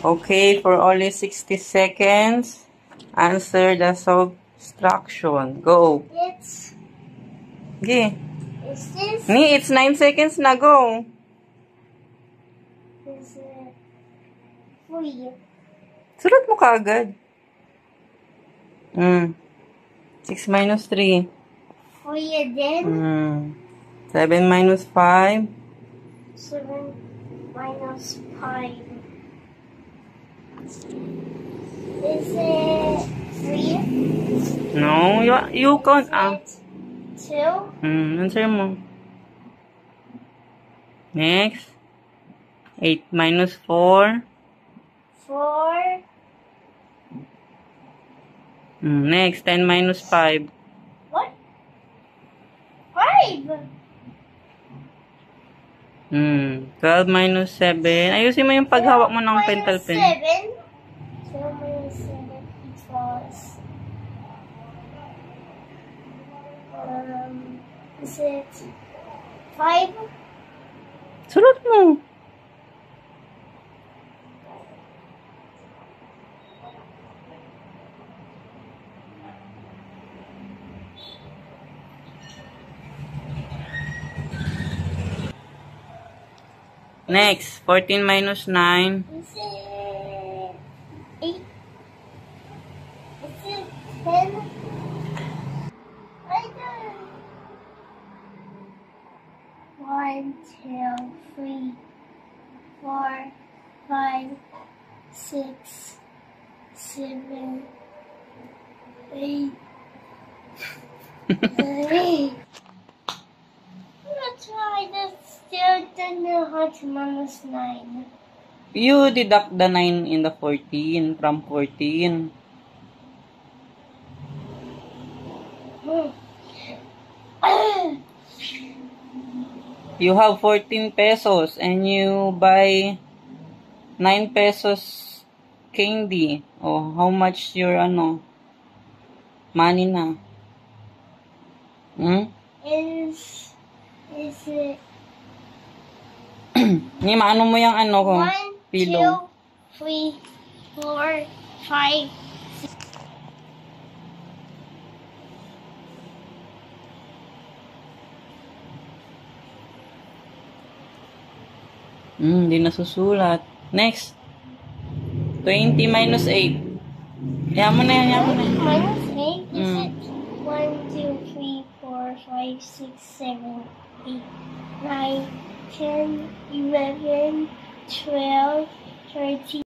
Okay, for only 60 seconds, answer the subtraction. Go. Okay. Is this? It's 9 seconds na. Go. Is it 3? Sulat mo kaagad. 6 minus 3. 3 again? 7 minus 5. 7 minus 5. Is it 3? No, you count. Is it 2? Answer mo. Next. 8 minus 4. 4. Next, 10 minus 5. What? 5? 12 minus 7. Ayusin mo yung paghawak mo ng pentel pen. 12 minus 7 equals... is it 5? Sulat mo. Next, 14 minus 9. Is it 8? Is it 10? I don't. 1, 2, 3, 4, 5, 6, 7, 8. That's why I still don't know how to minus 9. You deduct the 9 in the 14 from 14. You have 14 pesos and you buy 9 pesos candy. Oh, how much your money na? Is it Ni maano mo yung 1, pillow? 2, 3, 4, 5, 6. Hindi nasusulat. Next. 20 minus 8. Yan mo na yan, yan mo na. Minus 8? Is it 1, 2, 3, 4, 5, 6, 7, 8, 9, 10, 11, 12, 13.